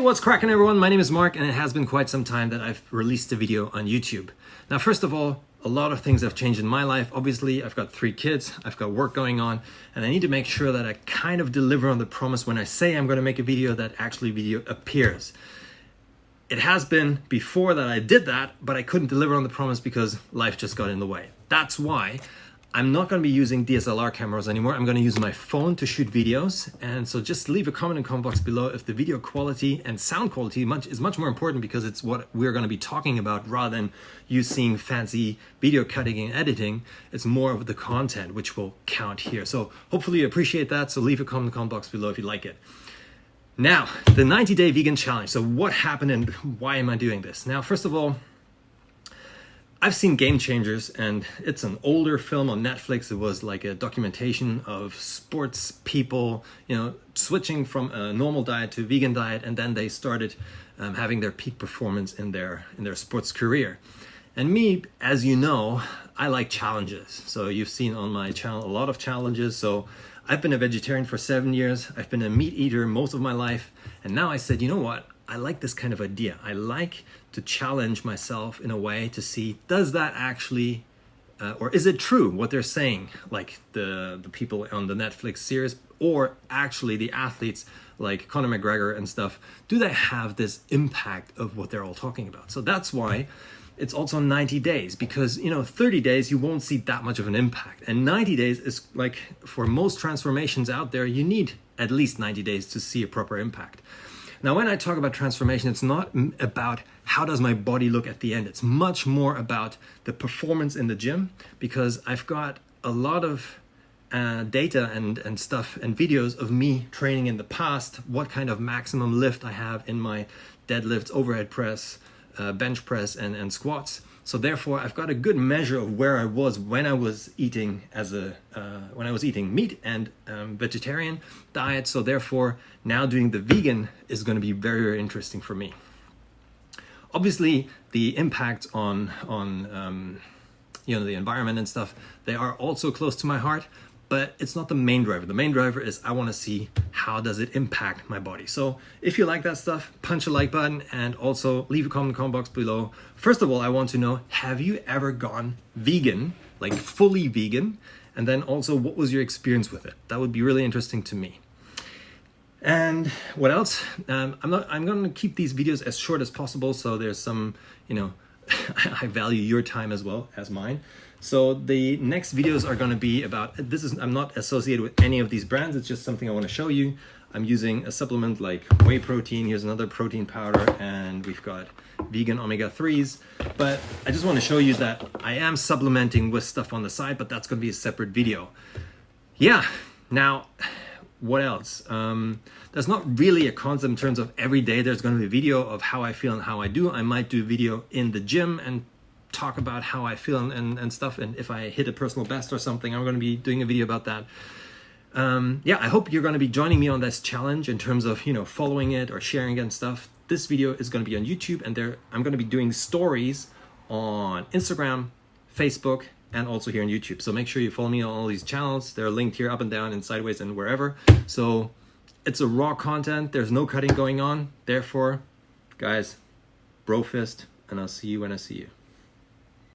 Hey, what's cracking everyone? My name is Mark and it has been quite some time that I've released a video on YouTube. Now, first of all, a lot of things have changed in my life. Obviously, I've got 3 kids, I've got work going on, and I need to make sure that I kind of deliver on the promise when I say I'm going to make a video that actually video appears. It has been before that I did that, but I couldn't deliver on the promise because life just got in the way. That's why I'm not going to be using DSLR cameras anymore. I'm going to use my phone to shoot videos. And so just leave a comment in the comment box below if the video quality and sound quality is much more important, because it's what we're going to be talking about rather than you seeing fancy video cutting and editing. It's more of the content which will count here. So hopefully you appreciate that. So leave a comment in the comment box below if you like it. Now, the 90-day vegan challenge. So what happened and why am I doing this? Now, first of all, I've seen Game Changers, and it's an older film on Netflix. It was like a documentation of sports people, switching from a normal diet to a vegan diet, and then they started having their peak performance in their sports career. And me, as you know, I like challenges. So you've seen on my channel a lot of challenges. So I've been a vegetarian for 7 years. I've been a meat eater most of my life. And now I said, you know what? I like this kind of idea. I like to challenge myself in a way to see, does that actually, or is it true what they're saying, like the people on the Netflix series, or actually the athletes like Conor McGregor and stuff, do they have this impact of what they're all talking about? So that's why it's also 90 days, because 30 days you won't see that much of an impact, and 90 days is like, for most transformations out there, you need at least 90 days to see a proper impact. Now, when I talk about transformation, it's not about how does my body look at the end. It's much more about the performance in the gym, because I've got a lot of data and stuff and videos of me training in the past, what kind of maximum lift I have in my deadlifts, overhead press, bench press, and squats. So therefore, I've got a good measure of where I was when I was eating when I was eating meat and vegetarian diet. So therefore, now doing the vegan is going to be very, very interesting for me. Obviously, the impact on the environment and stuff, they are also close to my heart. But it's not the main driver. The main driver is I want to see how does it impact my body. So if you like that stuff, punch a like button and also leave a comment in the comment box below. First of all, I want to know, have you ever gone vegan, like fully vegan? And then also, what was your experience with it? That would be really interesting to me. And what else? I'm going to keep these videos as short as possible. So there's some, I value your time as well as mine. So the next videos are going to be about, I'm not associated with any of these brands. It's just something I want to show you. I'm using a supplement like whey protein. Here's another protein powder, and we've got vegan omega-3s. But I just want to show you that I am supplementing with stuff on the side, but that's going to be a separate video. Yeah. Now, what else? There's not really a concept in terms of every day there's going to be a video of how I feel and how I do. I might do a video in the gym and talk about how I feel and stuff, and if I hit a personal best or something, I'm going to be doing a video about that. Yeah, I hope you're going to be joining me on this challenge in terms of following it or sharing it and stuff. This video is going to be on YouTube, and I'm going to be doing stories on Instagram, Facebook, and also here on YouTube. So make sure you follow me on all these channels. They're linked here up and down and sideways and wherever. So it's a raw content. There's no cutting going on. Therefore, guys, bro fist, and I'll see you when I see you.